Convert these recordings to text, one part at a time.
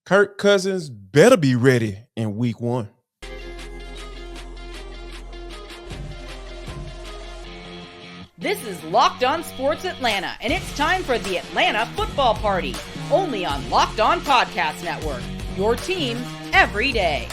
Kirk Cousins better be ready in week 1. This is Locked On Sports Atlanta, and it's time for the Atlanta Football Party, only on Locked On Podcast Network, your team every day.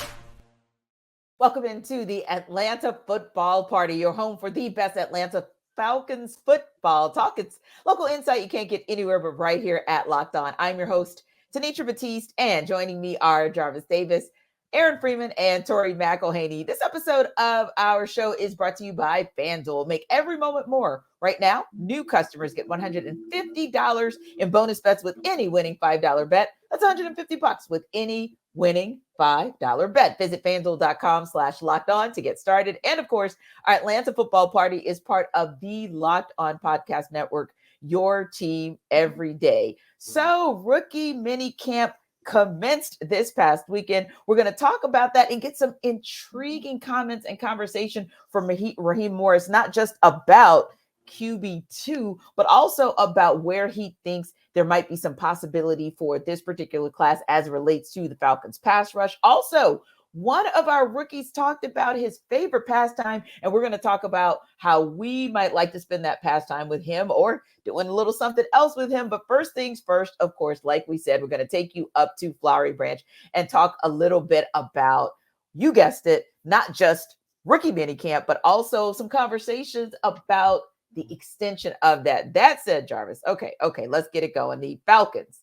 Welcome into the Atlanta Football Party, your home for the best Atlanta Falcons football talk. It's local insight you can't get anywhere but right here at Locked On. I'm your host, Tenitra Batiste, and joining me are Jarvis Davis, Aaron Freeman, and Tori McElhaney. This episode of our show is brought to you by FanDuel. Make every moment more. Right now, new customers get $150 in bonus bets with any winning $5 bet. That's $150 with any winning $5 bet. Visit FanDuel.com/LockedOn to get started. And of course, our Atlanta Football Party is part of the Locked On Podcast Network, your team every day. So rookie mini camp commenced this past weekend. We're going to talk about that and get some intriguing comments and conversation from Raheem Morris, not just about QB2, but also about where he thinks there might be some possibility for this particular class as it relates to the Falcons pass rush. Also, one of our rookies talked about his favorite pastime, and we're going to talk about how we might like to spend that pastime with him or doing a little something else with him. But first things first, of course, like we said, we're going to take you up to Flowery Branch and talk a little bit about, you guessed it, not just rookie minicamp, but also some conversations about the extension of that. That said, Jarvis, okay, let's get it going. The Falcons,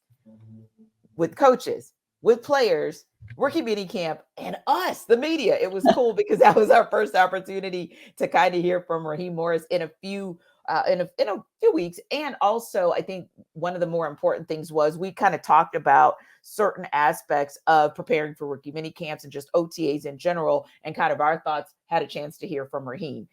with coaches, with players, rookie minicamp, and us, the media. It was cool because that was our first opportunity to kind of hear from Raheem Morris in a few weeks. And also, I think one of the more important things was we kind of talked about certain aspects of preparing for rookie minicamps and just OTAs in general, and kind of our thoughts. Had a chance to hear from Raheem.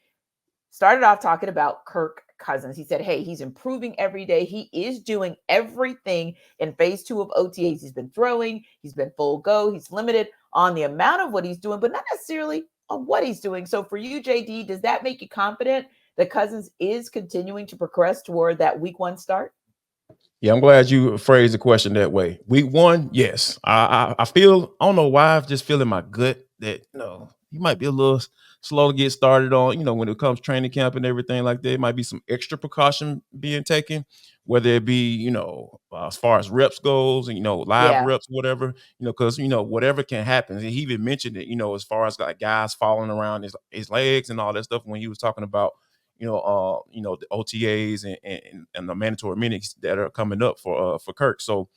Started off talking about Kirk Cousins. He said, hey, he's improving every day. He is doing everything in phase 2 of OTAs. He's been throwing. He's been full go. He's limited on the amount of what he's doing, but not necessarily on what he's doing. So for you, JD, does that make you confident that Cousins is continuing to progress toward that week 1 start? Yeah, I'm glad you phrased the question that way. Week 1, yes. I feel, I don't know why, I just feel in my gut that, he might be a little slow to get started on, when it comes training camp and everything like that. It might be some extra precaution being taken, whether it be, as far as reps goes and, live reps, whatever, because, whatever can happen. And he even mentioned it, as far as like guys falling around his legs and all that stuff when he was talking about, the OTAs and the mandatory minutes that are coming up for Kirk. So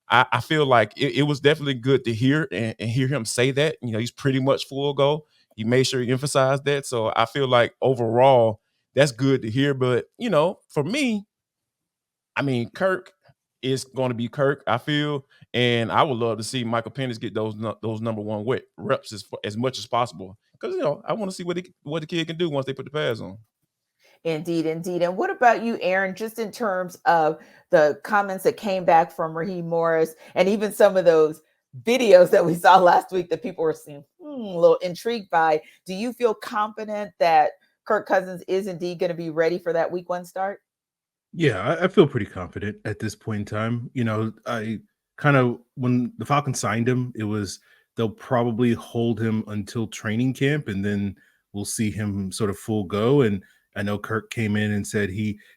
I feel like it was definitely good to hear and hear him say that. He's pretty much full go. He made sure he emphasized that. So I feel like overall that's good to hear. But, for me, Kirk is going to be Kirk, I feel. And I would love to see Michael Penix get those number 1 reps as much as possible. Because, I want to see what the kid can do once they put the pads on. Indeed. And what about you, Aaron, just in terms of the comments that came back from Raheem Morris and even some of those videos that we saw last week that people were seeing a little intrigued by? Do you feel confident that Kirk Cousins is indeed going to be ready for that week 1 start? Yeah, I feel pretty confident at this point in time. I kind of, when the Falcons signed him, it was they'll probably hold him until training camp and then we'll see him sort of full go. And I know Kirk came in and said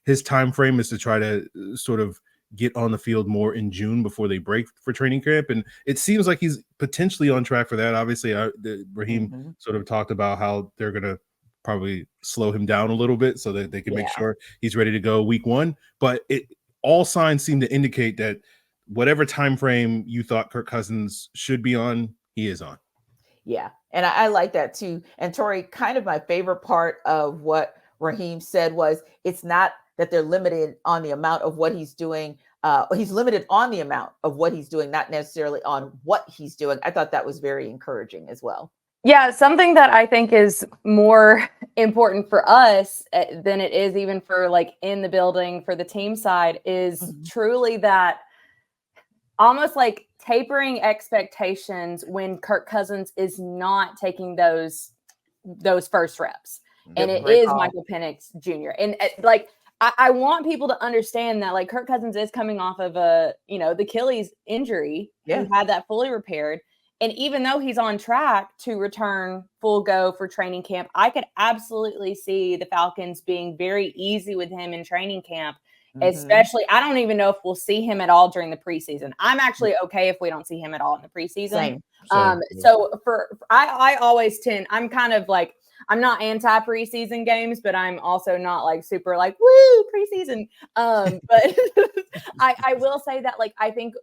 his time frame is to try to sort of get on the field more in June before they break for training camp. And it seems like he's potentially on track for that. Obviously, Raheem sort of talked about how they're going to probably slow him down a little bit so that they can make sure he's ready to go week 1. But all signs seem to indicate that whatever time frame you thought Kirk Cousins should be on, he is on. Yeah, and I like that too. And Tori, kind of my favorite part of what Raheem said was it's not that they're limited on the amount of what he's doing. He's limited on the amount of what he's doing, not necessarily on what he's doing. I thought that was very encouraging as well. Yeah, something that I think is more important for us than it is even for like in the building for the team side is truly that almost like tapering expectations when Kirk Cousins is not taking those first reps. And it is Michael Penix Jr. And like I want people to understand that like Kirk Cousins is coming off of the Achilles injury. Yeah. He had that fully repaired. And even though he's on track to return full go for training camp, I could absolutely see the Falcons being very easy with him in training camp. Especially, I don't even know if we'll see him at all during the preseason. I'm actually okay if we don't see him at all in the preseason. Same. So I always I'm kind of like, I'm not anti preseason games, but I'm also not like super like, woo, preseason. But I will say that like, I think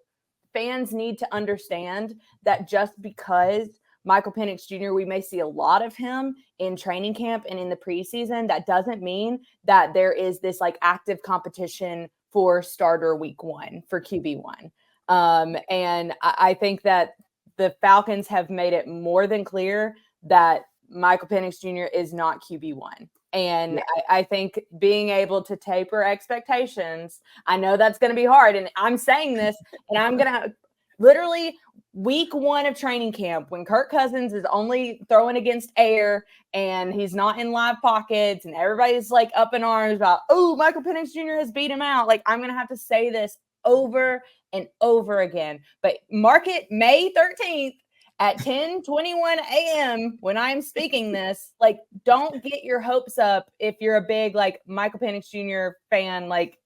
fans need to understand that just because Michael Penix Jr., we may see a lot of him in training camp and in the preseason, that doesn't mean that there is this like active competition for starter week 1 for QB1. And I think that the Falcons have made it more than clear that Michael Penix Jr. is not QB1. And I think being able to taper expectations, I know that's going to be hard. And I'm saying this, and I'm going to literally week 1 of training camp, when Kirk Cousins is only throwing against air and he's not in live pockets and everybody's like up in arms about, oh, Michael Penix Jr. has beat him out. Like, I'm going to have to say this over and over again. But mark it May 13th. At 10:21 a.m. when I'm speaking this, like, don't get your hopes up if you're a big like Michael Penix Jr. fan. Like,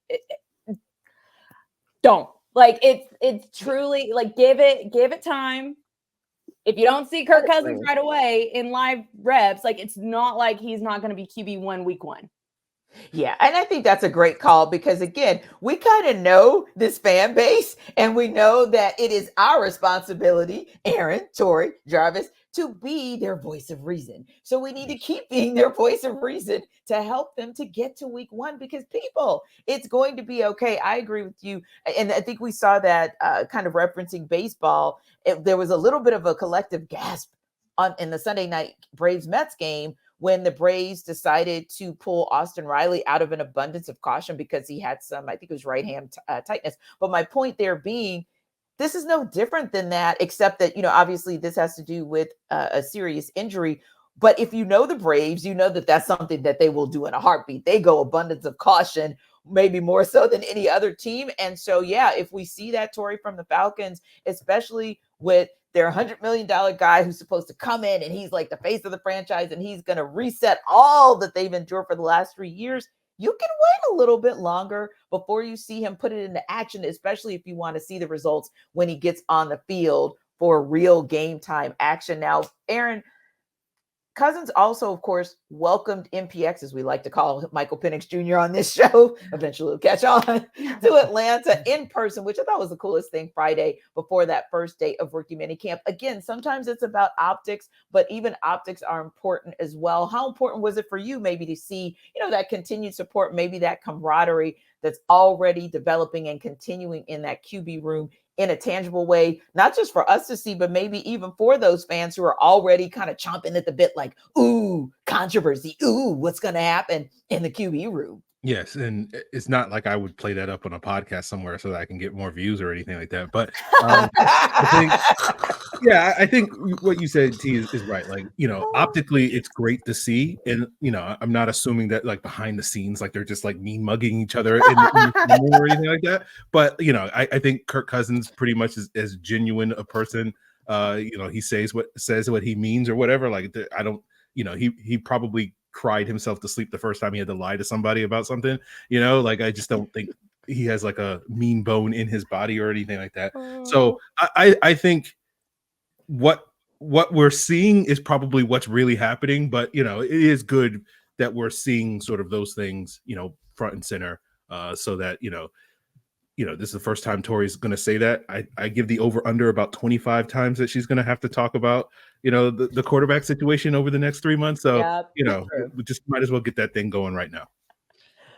don't. Like, it's truly like give it time. If you don't see Kirk Cousins right away in live reps, like, it's not like he's not going to be QB1 week 1. Yeah, and I think that's a great call because, again, we kind of know this fan base and we know that it is our responsibility, Aaron, Tori, Jarvis, to be their voice of reason. So we need to keep being their voice of reason to help them to get to week 1 because, people, it's going to be okay. I agree with you. And I think we saw that kind of referencing baseball. There was a little bit of a collective gasp in the Sunday night Braves-Mets game when the Braves decided to pull Austin Riley out of an abundance of caution because he had some, I think it was right hand tightness. But my point there being, this is no different than that, except that, obviously this has to do with a serious injury. But if you know the Braves, you know that that's something that they will do in a heartbeat. They go abundance of caution, maybe more so than any other team. And so, yeah, if we see that, Tori, from the Falcons, especially with their $100 million guy who's supposed to come in and he's like the face of the franchise and he's going to reset all that they've endured for the last 3 years, you can wait a little bit longer before you see him put it into action, especially if you want to see the results when he gets on the field for real game time action. Now, Aaron, Cousins also, of course, welcomed MPX, as we like to call Michael Penix Jr. on this show. Eventually we'll catch on to Atlanta in person, which I thought was the coolest thing Friday before that first day of rookie minicamp. Again, sometimes it's about optics, but even optics are important as well. How important was it for you maybe to see, that continued support, maybe that camaraderie that's already developing and continuing in that QB room in a tangible way, not just for us to see, but maybe even for those fans who are already kind of chomping at the bit like, ooh, controversy, ooh, what's going to happen in the QB room? Yes, and it's not like I would play that up on a podcast somewhere so that I can get more views or anything like that. But I think what you said, T, is right. Like, optically, it's great to see. And, I'm not assuming that like behind the scenes, like they're just like mean mugging each other in the or anything like that. But, I think Kirk Cousins pretty much is as genuine a person. He says what he means or whatever. Like, I don't, he probably cried himself to sleep the first time he had to lie to somebody about something, like, I just don't think he has like a mean bone in his body or anything like that. So I think what we're seeing is probably what's really happening, but it is good that we're seeing sort of those things, front and center, so that, this is the first time Tori's going to say that. I give the over under about 25 times that she's going to have to talk about, the quarterback situation over the next 3 months. So, we just might as well get that thing going right now.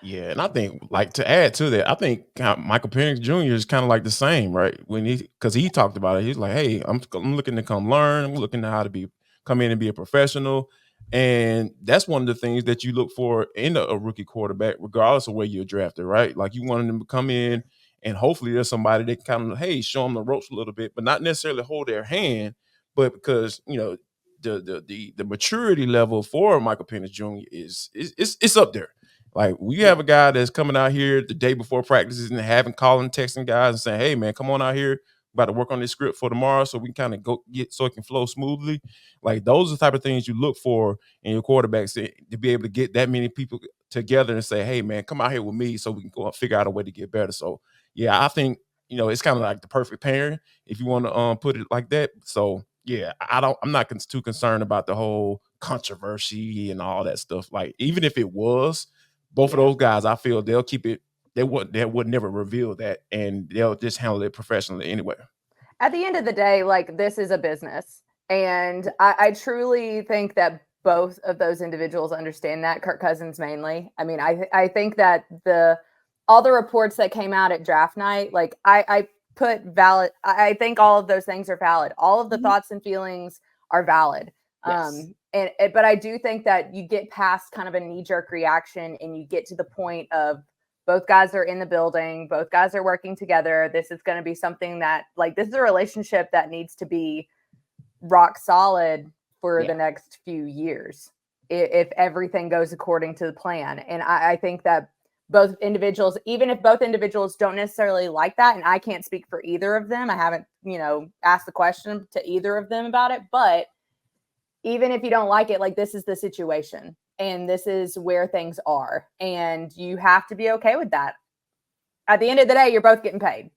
Yeah, and I think, like, to add to that, I think Michael Penix Jr. is kind of like the same, right? Because he talked about it. He's like, hey, I'm looking to come learn. I'm looking at how to come in and be a professional. And that's one of the things that you look for in a rookie quarterback, regardless of where you're drafted, right? Like, you want them to come in and hopefully there's somebody that kind of, hey, show them the ropes a little bit, but not necessarily hold their hand, but because, the maturity level for Michael Penix Jr. is up there. Like, we have a guy that's coming out here the day before practices and calling, texting guys and saying, "Hey, man, come on out here. About to work on this script for tomorrow so we can kind of go get so it can flow smoothly." Like, those are the type of things you look for in your quarterbacks to be able to get that many people together and say, "Hey, man, come out here with me so we can go and figure out a way to get better." So, yeah, I think, it's kind of like the perfect pairing if you want to put it like that. So, yeah, I'm not too concerned about the whole controversy and all that stuff. Like, even if it was, both of those guys, I feel they'll keep it. They would never reveal that, and they'll just handle it professionally anyway. At the end of the day, like, this is a business, and I truly think that both of those individuals understand that. Kirk Cousins mainly. I mean, I think that all the reports that came out at draft night, like, I put valid. I think all of those things are valid. All of the thoughts and feelings are valid. Yes. But I do think that you get past kind of a knee-jerk reaction and you get to the point of both guys are in the building, both guys are working together. This is going to be something that, like, this is a relationship that needs to be rock solid for the next few years if everything goes according to the plan. And I think that both individuals, even if both individuals don't necessarily like that, and I can't speak for either of them, I haven't, asked the question to either of them about it, but even if you don't like it, like, this is the situation and this is where things are. And you have to be okay with that. At the end of the day, you're both getting paid.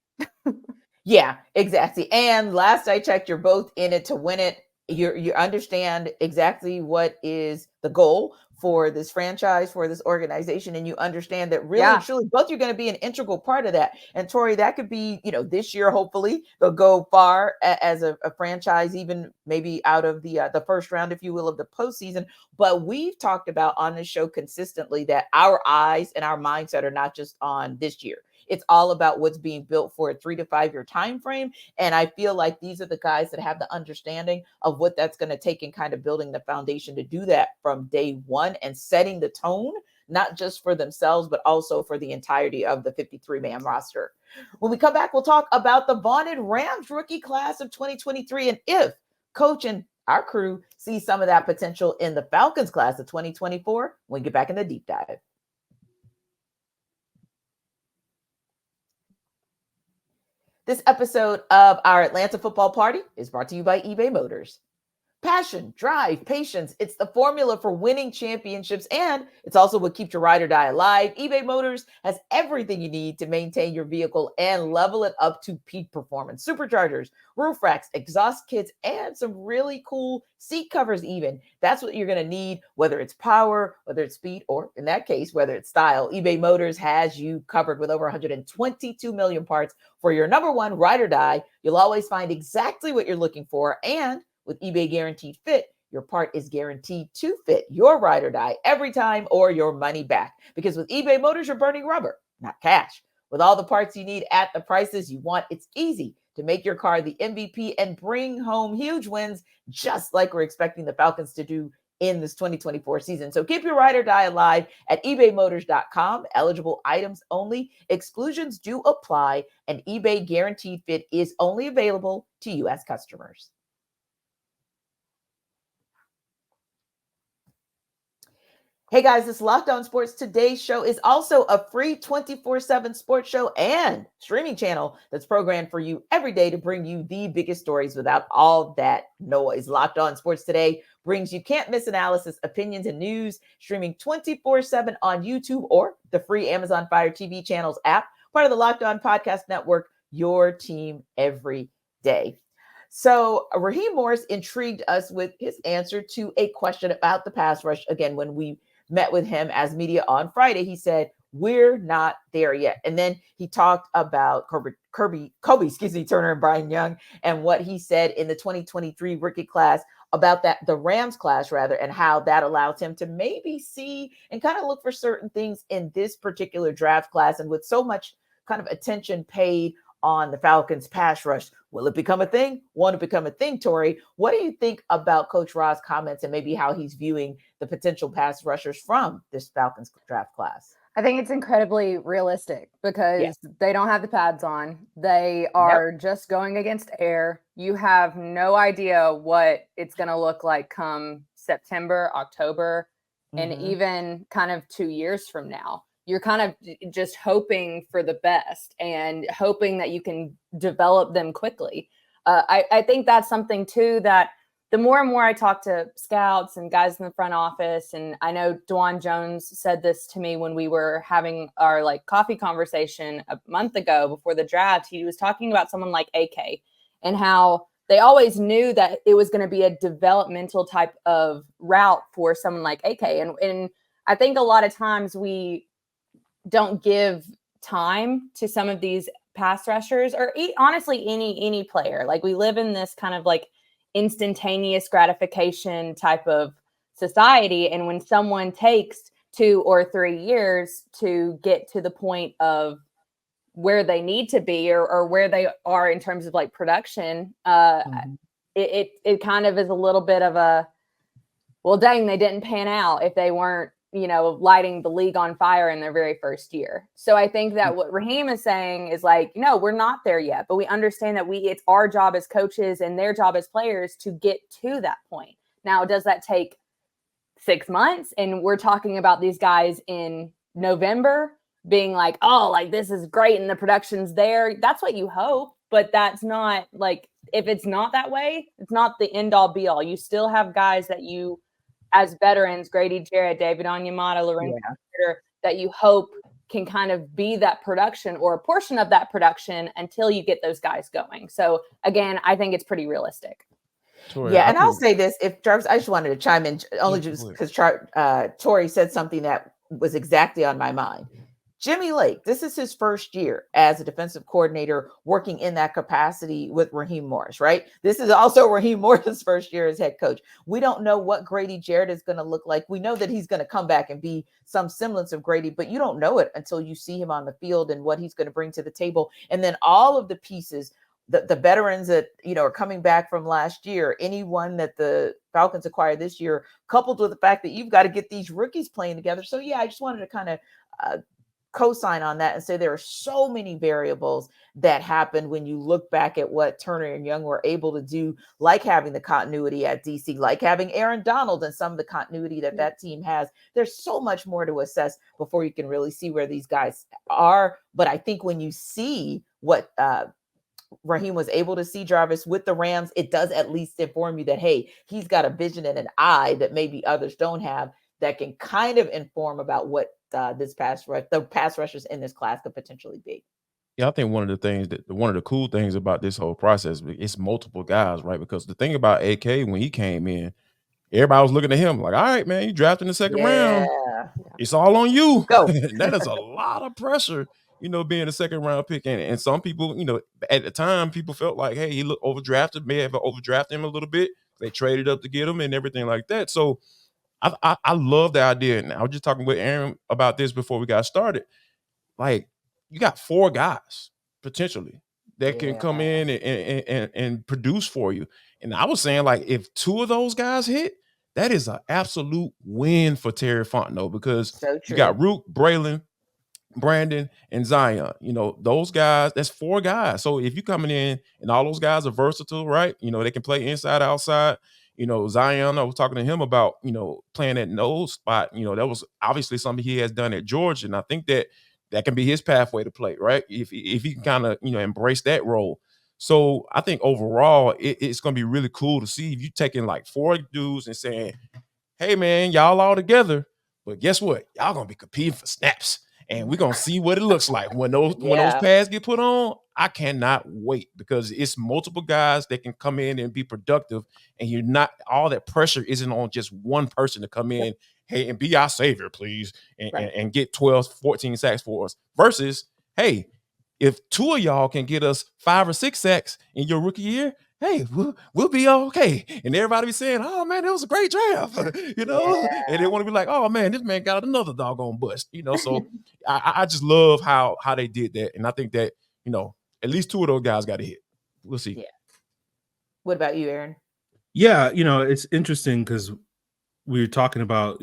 Yeah, exactly. And last I checked, you're both in it to win it. You understand exactly what is the goal for this franchise, for this organization, and you understand that really and truly both you're going to be an integral part of that. And Tori, that could be, this year, hopefully they'll go far as a franchise, even maybe out of the first round, if you will, of the postseason. But we've talked about on this show consistently that our eyes and our mindset are not just on this year. It's all about what's being built for a 3 to 5 year time frame. And I feel like these are the guys that have the understanding of what that's going to take and kind of building the foundation to do that from day one and setting the tone, not just for themselves, but also for the entirety of the 53-man roster. When we come back, we'll talk about the vaunted Rams rookie class of 2023 and if Coach and our crew see some of that potential in the Falcons class of 2024 when we get back in the deep dive. This episode of our Atlanta Football Party is brought to you by eBay Motors. Passion, drive, patience. It's the formula for winning championships, and it's also what keeps your ride or die alive. eBay Motors has everything you need to maintain your vehicle and level it up to peak performance. Superchargers, roof racks, exhaust kits, and some really cool seat covers even. That's what you're going to need, whether it's power, whether it's speed, or in that case, whether it's style. eBay Motors has you covered with over 122 million parts for your number one ride or die. You'll always find exactly what you're looking for, and with eBay Guaranteed Fit, your part is guaranteed to fit your ride or die every time or your money back. Because with eBay Motors, you're burning rubber, not cash. With all the parts you need at the prices you want, it's easy to make your car the MVP and bring home huge wins, just like we're expecting the Falcons to do in this 2024 season. So keep your ride or die alive at ebaymotors.com. Eligible items only. Exclusions do apply, and eBay Guaranteed Fit is only available to U.S. customers. Hey guys, this Locked On Sports Today's show is also a free 24/7 sports show and streaming channel that's programmed for you every day to bring you the biggest stories without all that noise. Locked On Sports Today brings you can't miss analysis, opinions, and news, streaming 24/7 on YouTube or the free Amazon Fire TV channels app, part of the Locked On Podcast Network, your team every day. So Raheem Morris intrigued us with his answer to a question about the pass rush. Again, when we met with him as media on Friday, he said, we're not there yet. And then he talked about Kobe, Turner and Brian Young and what he said in the 2023 rookie class about that, the Rams class rather, and how that allows him to maybe see and kind of look for certain things in this particular draft class. And with so much kind of attention paid on the Falcons pass rush, will it become a thing? Won't it become a thing, Tori? What do you think about Coach Ra's comments and maybe how he's viewing the potential pass rushers from this Falcons draft class? I think it's incredibly realistic because they don't have the pads on. They are just going against air. You have no idea what it's going to look like come September, October. and even kind of 2 years from now. You're kind of just hoping for the best and hoping that you can develop them quickly. I think that's something too, that the more and more I talk to scouts and guys in the front office, and I know Dwan Jones said this to me when we were having our like coffee conversation a month ago before the draft. He was talking about someone like AK and how they always knew that it was going to be a developmental type of route for someone like AK. And I think a lot of times we don't give time to some of these pass rushers, or honestly any player. Like, we live in this kind of like instantaneous gratification type of society, and when someone takes 2 or 3 years to get to the point of where they need to be, or where they are in terms of like production, it kind of is a little bit of a, well, dang, they didn't pan out if they weren't, lighting the league on fire in their very first year. So I think that what Raheem is saying is like, no, we're not there yet, but we understand that it's our job as coaches and their job as players to get to that point. Now, does that take 6 months? And we're talking about these guys in November being like, oh, like this is great and the production's there. That's what you hope, but that's not like, if it's not that way, it's not the end all be all. You still have guys that you, as veterans, Grady Jarrett, David Onyemata, Lorenzo Carter, that you hope can kind of be that production or a portion of that production until you get those guys going. So again, I think it's pretty realistic. Tori, and I'll say this, if Jarvis, I just wanted to chime in only just because Tori said something that was exactly on my mind. Jimmy Lake, this is his first year as a defensive coordinator working in that capacity with Raheem Morris, right? This is also Raheem Morris' first year as head coach. We don't know what Grady Jarrett is going to look like. We know that he's going to come back and be some semblance of Grady, but you don't know it until you see him on the field and what he's going to bring to the table. And then all of the pieces, the veterans that, are coming back from last year, anyone that the Falcons acquired this year, coupled with the fact that you've got to get these rookies playing together. So yeah, I just wanted to kind of co-sign on that and say there are so many variables that happen when you look back at what Turner and Young were able to do, like having the continuity at DC, like having Aaron Donald and some of the continuity that team has. There's so much more to assess before you can really see where these guys are. But I think when you see what Raheem was able to see Jarvis with the Rams, it does at least inform you that, hey, he's got a vision and an eye that maybe others don't have, that can kind of inform about what the pass rushers in this class could potentially be. Yeah, I think one of the cool things about this whole process, it's multiple guys, right? Because the thing about AK, when he came in, everybody was looking at him like, all right, man, you drafted in the second round. It's all on you. Go. That is a lot of pressure, being a second round pick. And some people, at the time, people felt like, hey, he looked overdrafted, may have overdrafted him a little bit. They traded up to get him and everything like that. So I love the idea. And I was just talking with Aaron about this before we got started. Like, you got 4 guys potentially that can come in and produce for you. And I was saying, like, if 2 of those guys hit, that is an absolute win for Terry Fontenot, because you got Ruke, Bralen, Brandon, and Zion. Those guys, that's 4 guys. So if you're coming in and all those guys are versatile, right? They can play inside, outside. Zion, I was talking to him about, playing that nose spot. That was obviously something he has done at Georgia. And I think that can be his pathway to play, right? If he can kind of, embrace that role. So I think overall, it's going to be really cool to see if you taking like 4 dudes and saying, hey, man, y'all all together. But guess what? Y'all going to be competing for snaps. And we're going to see what it looks like when those pads get put on. I cannot wait, because it's multiple guys that can come in and be productive. And you're not, all that pressure isn't on just one person to come in, hey, and be our savior, please, and get 12, 14 sacks for us. Versus, hey, if 2 of y'all can get us 5 or 6 sacks in your rookie year, hey, we'll be okay. And everybody be saying, oh, man, it was a great draft, And they want to be like, oh, man, this man got another doggone bust, So I just love how they did that. And I think that, at least 2 of those guys got to hit. We'll see. Yeah. What about you, Aaron? Yeah, it's interesting because we were talking about,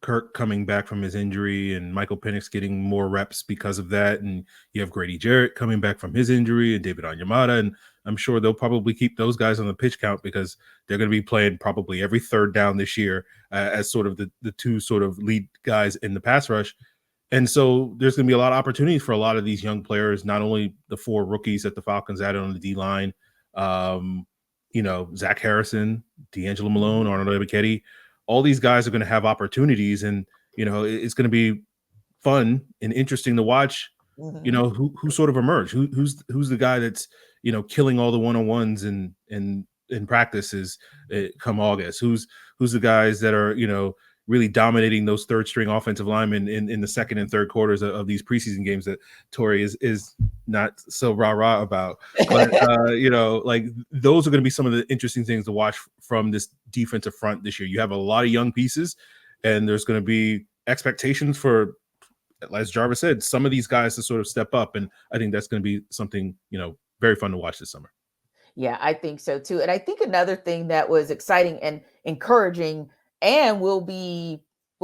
Kirk coming back from his injury and Michael Penix getting more reps because of that. And you have Grady Jarrett coming back from his injury and David Onyemata. And I'm sure they'll probably keep those guys on the pitch count because they're going to be playing probably every third down this year as sort of the two sort of lead guys in the pass rush. And so there's going to be a lot of opportunities for a lot of these young players, not only the 4 rookies that the Falcons added on the D-line, Zach Harrison, D'Angelo Malone, Arnold Ebiketie. All these guys are going to have opportunities, and, it's going to be fun and interesting to watch, who sort of emerge, who's the guy that's, killing all the one-on-ones and in practices come August, who's the guys that are, really dominating those third string offensive linemen in the second and third quarters of these preseason games that Tori is not so rah-rah about. But, like those are going to be some of the interesting things to watch from this defensive front this year. You have a lot of young pieces, and there's going to be expectations for, as Jarvis said, some of these guys to sort of step up. And I think that's going to be something, very fun to watch this summer. Yeah, I think so too. And I think another thing that was exciting and encouraging and we'll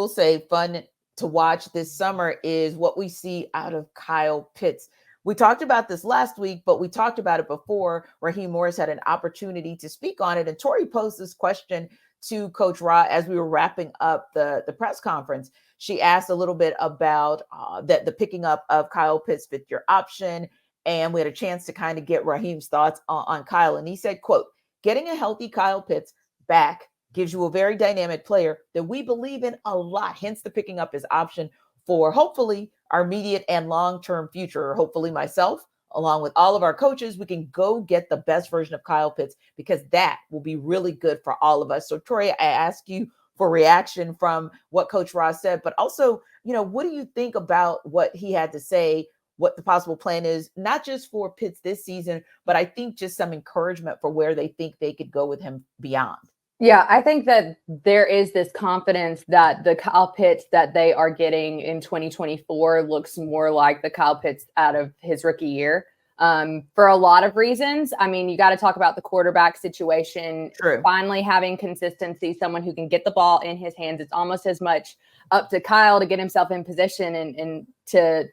say fun to watch this summer is what we see out of Kyle Pitts. We talked about this last week, but we talked about it before. Raheem Morris had an opportunity to speak on it. And Tori posed this question to Coach Ra as we were wrapping up the press conference. She asked a little bit about the picking up of Kyle Pitts' fifth-year option. And we had a chance to kind of get Raheem's thoughts on Kyle. And he said, quote, "Getting a healthy Kyle Pitts back gives you a very dynamic player that we believe in a lot, hence the picking up his option for hopefully our immediate and long-term future. Hopefully myself, along with all of our coaches, we can go get the best version of Kyle Pitts because that will be really good for all of us." So Tori, I ask you for reaction from what Coach Ross said, but also, what do you think about what he had to say, what the possible plan is, not just for Pitts this season, but I think just some encouragement for where they think they could go with him beyond? Yeah, I think that there is this confidence that the Kyle Pitts that they are getting in 2024 looks more like the Kyle Pitts out of his rookie year for a lot of reasons. I mean, you got to talk about the quarterback situation. True. Finally having consistency, someone who can get the ball in his hands. It's almost as much up to Kyle to get himself in position and to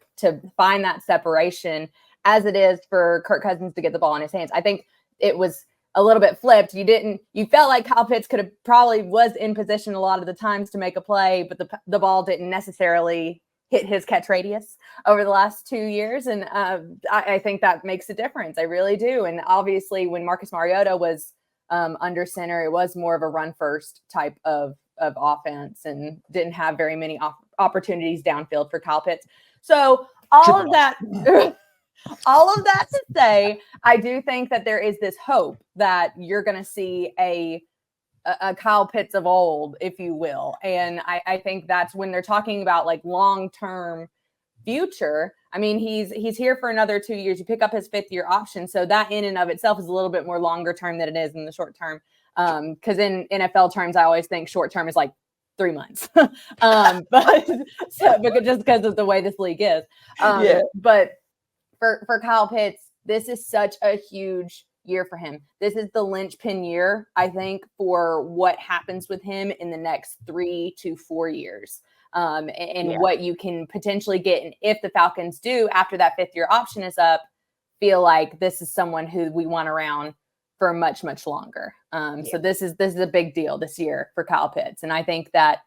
find that separation as it is for Kirk Cousins to get the ball in his hands. I think it was a little bit flipped. You felt like Kyle Pitts could have probably was in position a lot of the times to make a play, but the ball didn't necessarily hit his catch radius over the last 2 years. And I think that makes a difference. I really do. And obviously when Marcus Mariota was under center, it was more of a run first type of offense and didn't have very many opportunities downfield for Kyle Pitts. So all of that to say, I do think that there is this hope that you're going to see a Kyle Pitts of old, if you will. And I think that's when they're talking about like long-term future. I mean, he's here for another 2 years. You pick up his fifth-year option. So that in and of itself is a little bit more longer term than it is in the short term. Because in NFL terms, I always think short term is like 3 months. But just because of the way this league is. But for Kyle Pitts, this is such a huge year for him. This is the linchpin year, I think, for what happens with him in the next 3 to 4 years. What you can potentially get. And if the Falcons do, after that fifth-year option is up, feel like this is someone who we want around for much, much longer. So this is a big deal this year for Kyle Pitts. And I think that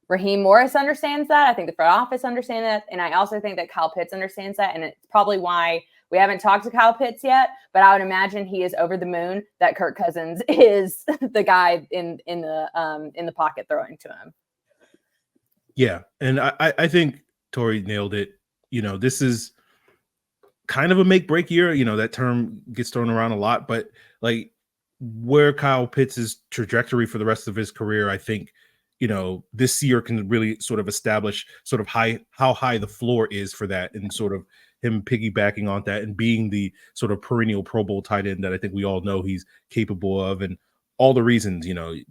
Raheem Morris understands that. I think the front office understands that. And I also think that Kyle Pitts understands that. And it's probably why we haven't talked to Kyle Pitts yet, but I would imagine he is over the moon that Kirk Cousins is the guy in the pocket throwing to him. Yeah. And I think Tori nailed it. This is kind of a make break year. That term gets thrown around a lot, but like where Kyle Pitts' trajectory for the rest of his career, I think, this year can really sort of establish sort of how high the floor is for that, and sort of him piggybacking on that and being the sort of perennial Pro Bowl tight end that I think we all know he's capable of, and all the reasons,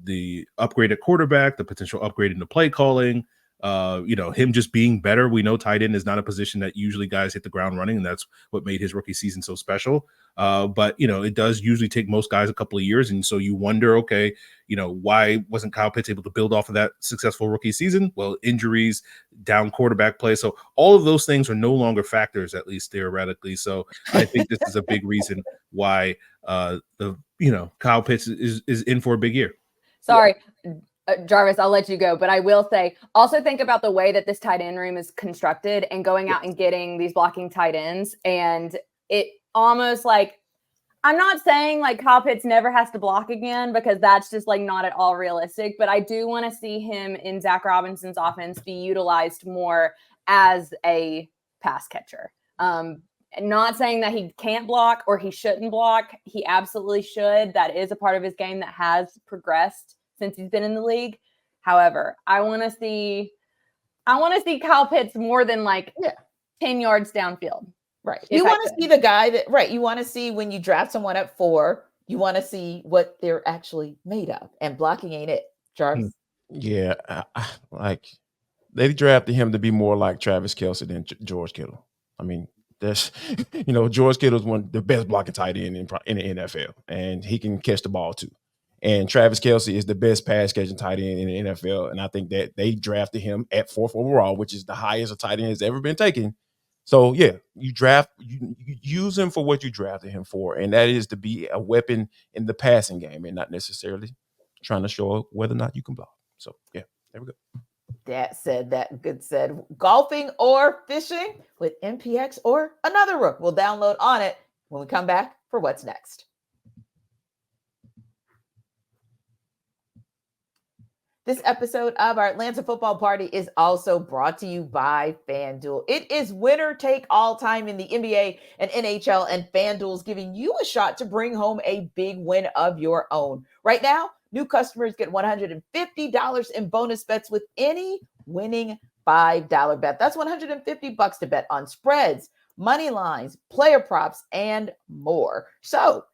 the upgrade at quarterback, the potential upgrade in the play calling, Him just being better. We know tight end is not a position that usually guys hit the ground running, and that's what made his rookie season so special. But it does usually take most guys a couple of years, and so you wonder, okay, why wasn't Kyle Pitts able to build off of that successful rookie season? Well, injuries, down quarterback play, so all of those things are no longer factors, at least theoretically. So I think this is a big reason why Kyle Pitts is in for a big year. Sorry. Jarvis, I'll let you go, but I will say, also think about the way that this tight end room is constructed and going out and getting these blocking tight ends. And it almost like, I'm not saying like Kyle Pitts never has to block again, because that's just like not at all realistic, but I do want to see him in Zach Robinson's offense be utilized more as a pass catcher. Not saying that he can't block or he shouldn't block. He absolutely should. That is a part of his game that has progressed since he's been in the league. However, I want to see Kyle Pitts more than 10 yards downfield. Right. You want to see the guy you want to see when you draft someone at 4, you want to see what they're actually made of, and blocking ain't it, Jarvis. Yeah. They drafted him to be more like Travis Kelce than George Kittle. I mean, that's, George Kittle is one of the best blocking tight end in the NFL, and he can catch the ball too. And Travis Kelce is the best pass catching tight end in the NFL. And I think that they drafted him at 4th overall, which is the highest a tight end has ever been taken. So yeah, you use him for what you drafted him for. And that is to be a weapon in the passing game and not necessarily trying to show whether or not you can block. So yeah, there we go. That good said. Golfing or fishing with MPX or another Rook. We'll download on it when we come back for What's Next. This episode of our Atlanta Football Party is also brought to you by FanDuel. It is winner take all time in the NBA and NHL, and FanDuel's giving you a shot to bring home a big win of your own. Right now, new customers get $150 in bonus bets with any winning $5 bet. That's $150 to bet on spreads, money lines, player props, and more. So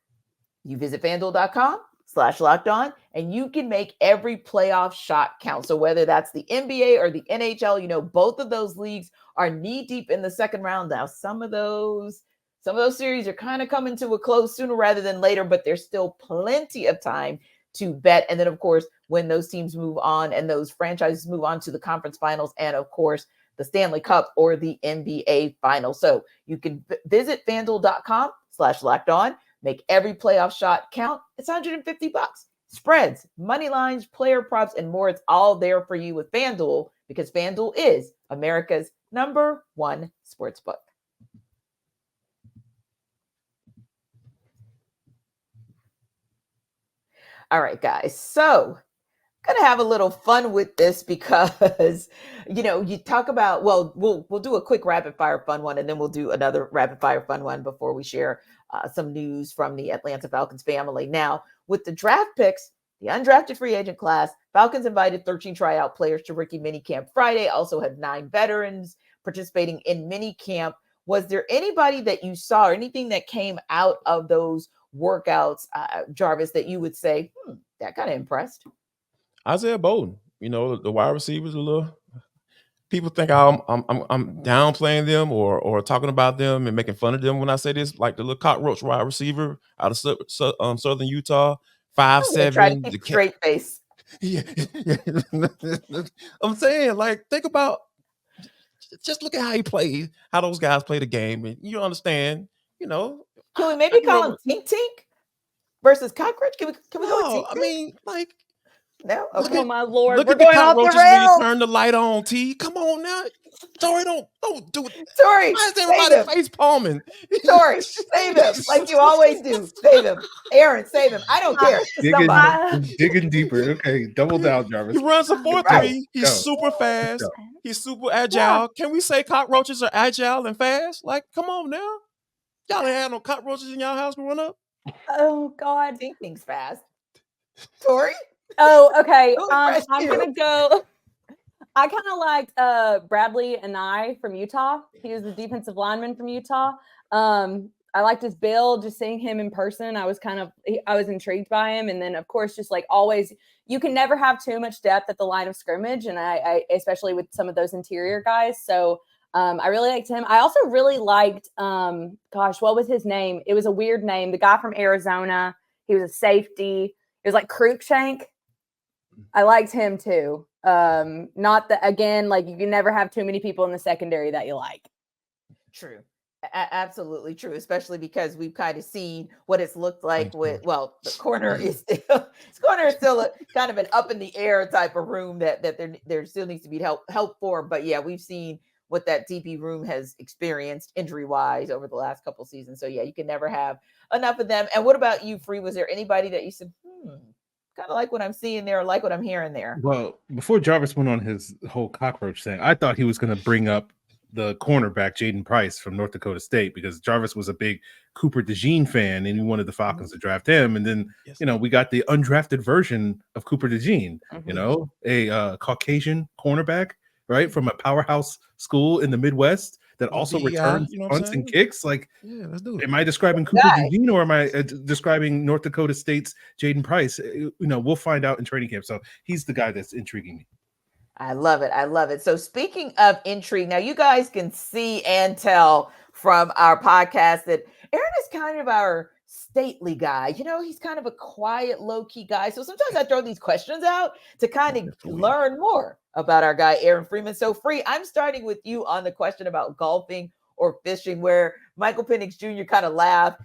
you visit FanDuel.com/lockedon, and you can make every playoff shot count. So whether that's the NBA or the NHL, both of those leagues are knee deep in the second round now. Some of those series are kind of coming to a close sooner rather than later, but there's still plenty of time to bet. And then, of course, when those teams move on and those franchises move on to the conference finals and, of course, the Stanley Cup or the NBA finals. So you can visit FanDuel.com/lockedon. Make every playoff shot count. It's $150. Spreads, money lines, player props, and more. It's all there for you with FanDuel, because FanDuel is America's #1 sportsbook. All right, guys. So I'm going to have a little fun with this because, you talk about, we'll do a quick rapid fire fun one, and then we'll do another rapid fire fun one before we share some news from the Atlanta Falcons family. Now, with the draft picks, the undrafted free agent class, Falcons invited 13 tryout players to rookie minicamp Friday, also had 9 veterans participating in minicamp. Was there anybody that you saw or anything that came out of those workouts, Jarvis, that you would say, that kind of impressed? Isaiah Bowden, the wide receivers a little. People think I'm downplaying them or talking about them and making fun of them when I say this, like the little cockroach wide receiver out of Southern Utah, 5'7". Try to keep straight face. Yeah. I'm saying, think about, just look at how he plays, how those guys play the game, and you understand, Can we maybe call him Tink Tink versus Cockroach? Can we go with Tink Tink? I mean, no. Okay. Oh my Lord, look we're at the going off the cockroaches when you rails. turn the light on, T. Come on now. Tori, don't do it. Tori, why is everybody face palming? Tori, save him like you always do. Save him. Aaron, save him. I don't care. Digging deeper. Okay, double down, Jarvis. He runs a 4.3. Right. He's super fast. He's super agile. Yeah. Can we say cockroaches are agile and fast? Come on now. Y'all ain't had no cockroaches in y'all house growing up? Oh, God. Tink Tink's fast. Tori? Oh, okay. I'm going to go. I kind of liked Bradley and I from Utah. He was the defensive lineman from Utah. liked his build, just seeing him in person. I was intrigued by him. And then of course, just like always, you can never have too much depth at the line of scrimmage. And I especially with some of those interior guys. So I really liked him. I also really liked, what was his name? It was a weird name. The guy from Arizona, he was a safety. It was like Cruikshank. I liked him too. Not that, again, like you can never have too many people in the secondary that you like. True. Absolutely true, especially because we've kind of seen what it's looked like with, the corner is still a, kind of an up in the air type of room that there still needs to be help for. But yeah, we've seen what that DP room has experienced injury wise over the last couple of seasons. So yeah, you can never have enough of them. And what about you, Free? Was there anybody that you said, kind of like what I'm seeing there, or like what I'm hearing there? Well, before Jarvis went on his whole cockroach thing, I thought he was going to bring up the cornerback Jaden Price from North Dakota State, because Jarvis was a big Cooper DeJean fan and he wanted the Falcons to draft him. And then, we got the undrafted version of Cooper DeJean, a Caucasian cornerback, right, from a powerhouse school in the Midwest that also returns punts and kicks. Like, let's do it. Am I describing Cooper DeJean, or am I describing North Dakota State's Jaden Price? We'll find out in training camp. So he's the guy that's intriguing me. I love it. I love it. So speaking of intrigue, now you guys can see and tell from our podcast that Aaron is kind of our stately guy. He's kind of a quiet, low-key guy. So sometimes I throw these questions out to kind of learn more about our guy, Aaron Freeman. So Free, I'm starting with you on the question about golfing or fishing, where Michael Penix Jr. kind of laughed,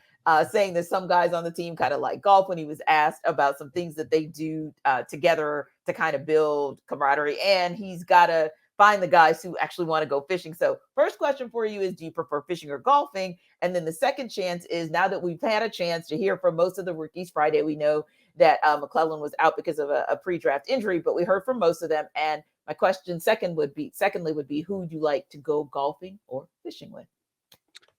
saying that some guys on the team kind of like golf, when he was asked about some things that they do together to kind of build camaraderie. And he's got to find the guys who actually want to go fishing. So first question for you is, do you prefer fishing or golfing? And then the second chance is, now that we've had a chance to hear from most of the rookies Friday, we know that McClellan was out because of a pre-draft injury, but we heard from most of them. And my question secondly would be, who would you like to go golfing or fishing with?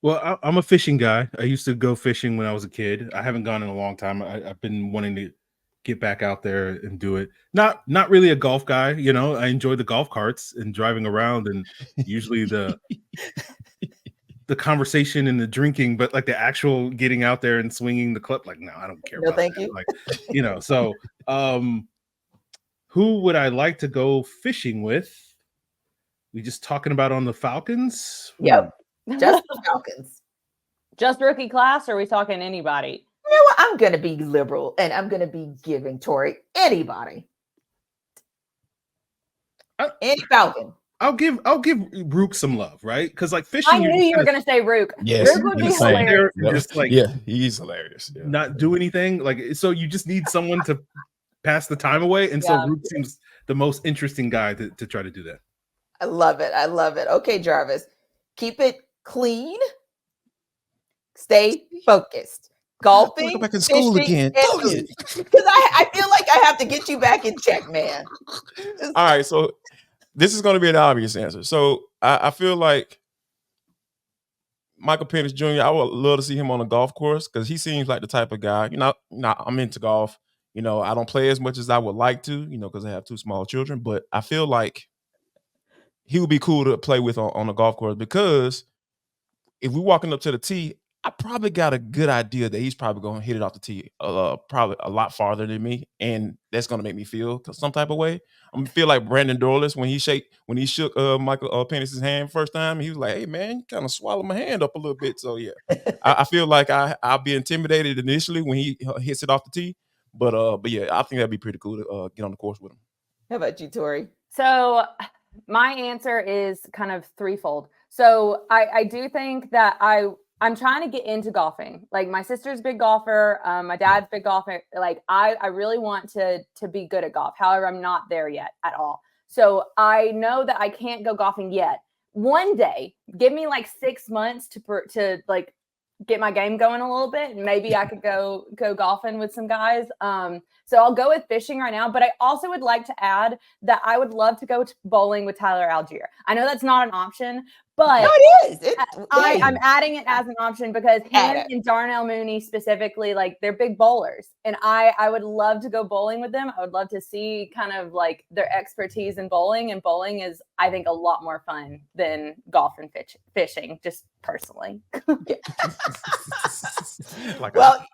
Well, I'm a fishing guy. I used to go fishing when I was a kid. I haven't gone in a long time. I've been wanting to get back out there and do it. Not really a golf guy. I enjoy the golf carts and driving around, and usually the conversation and the drinking, but like the actual getting out there and swinging the club, like, no, I don't care. No, about thank that. you. Like, so who would I like to go fishing with? We just talking about on the Falcons? Yep. Just the Falcons. Just rookie class, or are we talking anybody? You know what? I'm going to be liberal, and I'm going to be giving Tori anybody. Any Falcon. I'll give Ruke some love, right? Because like fishing, I knew you were going to say Ruke. Yes, Ruke would be hilarious. Just like, he's hilarious. Yeah. Not do anything. Like, so you just need someone to pass the time away, and so Ruke seems the most interesting guy to try to do that. I love it. I love it. Okay, Jarvis, keep it clean. Stay focused. Golfing, go back in school again. Because I feel like I have to get you back in check, man. All right, so this is going to be an obvious answer. So I feel like Michael Penix Jr., I would love to see him on a golf course, because he seems like the type of guy, I'm into golf. I don't play as much as I would like to, because I have 2 small children, but I feel like he would be cool to play with on a golf course, because if we're walking up to the tee, I probably got a good idea that he's probably going to hit it off the tee probably a lot farther than me, and that's going to make me feel some type of way. I'm going to feel like Brandon Dorlus when he shook Michael Penix's hand first time. He was like, "Hey, man, you kind of swallowed my hand up a little bit." So, yeah, I feel like I'll be intimidated initially when he hits it off the tee. But yeah, I think that'd be pretty cool to get on the course with him. How about you, Tori? So my answer is kind of threefold. So I do think that I'm trying to get into golfing. Like, my sister's a big golfer. My dad's a big golfer. Like, I really want to be good at golf. However, I'm not there yet at all. So I know that I can't go golfing yet. One day, give me like 6 months to like get my game going a little bit, and maybe I could go golfing with some guys. So I'll go with fishing right now, but I also would like to add that I would love to go bowling with Tyler Algier. I know that's not an option, But No, it is. I'm adding it as an option because him and Darnell Mooney specifically, like they're big bowlers. And I would love to go bowling with them. I would love to see kind of like their expertise in bowling. And bowling is, I think, a lot more fun than golf and fishing, just personally. Well,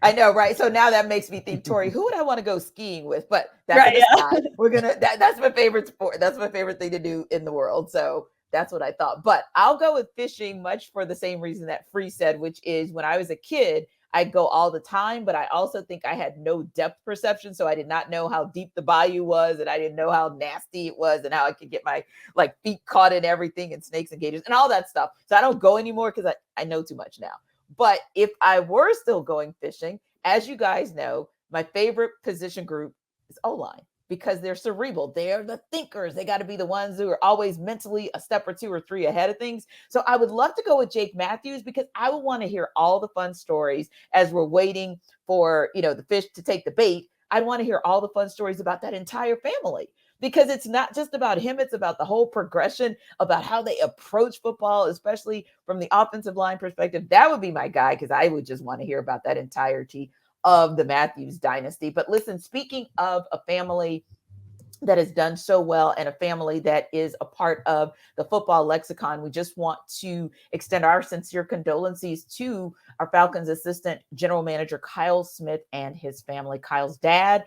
I know, right? So now that makes me think, Tori, who would I want to go skiing with? But that's right, yeah. We're gonna that's my favorite sport. That's my favorite thing to do in the world. So that's what I thought. But I'll go with fishing much for the same reason that Free said, which is when I was a kid, I'd go all the time, but I also think I had no depth perception. So I did not know how deep the bayou was, and I didn't know how nasty it was and how I could get my like feet caught in everything and snakes and gators and all that stuff. So I don't go anymore because I know too much now. But if I were still going fishing, as you guys know, my favorite position group is O-line because they're cerebral. They're the thinkers. They got to be the ones who are always mentally a step or two or three ahead of things. So I would love to go with Jake Matthews because I would want to hear all the fun stories as we're waiting for, the fish to take the bait. I'd want to hear all the fun stories about that entire family. Because it's not just about him, it's about the whole progression, about how they approach football, especially from the offensive line perspective. That would be my guy because I would just want to hear about that entirety of the Matthews dynasty. But listen, speaking of a family that has done so well and a family that is a part of the football lexicon, we just want to extend our sincere condolences to our Falcons assistant general manager, Kyle Smith, and his family. Kyle's dad,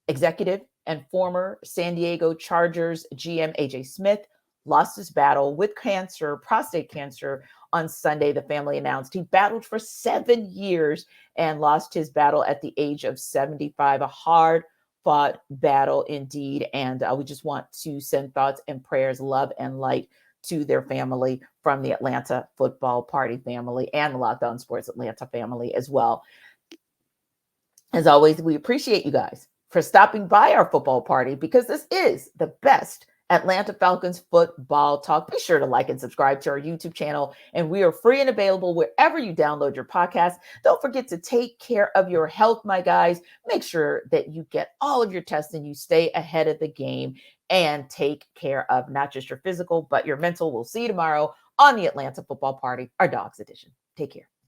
executive and former San Diego Chargers GM AJ Smith, lost his battle with cancer, prostate cancer, on Sunday. The family announced he battled for 7 years and lost his battle at the age of 75, a hard-fought battle indeed. And we just want to send thoughts and prayers, love and light to their family from the Atlanta Football Party family and the Locked On Sports Atlanta family as well. As always, we appreciate you guys for stopping by our football party because this is the best Atlanta Falcons football talk. Be sure to like and subscribe to our YouTube channel, and we are free and available wherever you download your podcast. Don't forget to take care of your health, my guys. Make sure that you get all of your tests and you stay ahead of the game and take care of not just your physical, but your mental. We'll see you tomorrow on the Atlanta Football Party, our Dogs edition. Take care.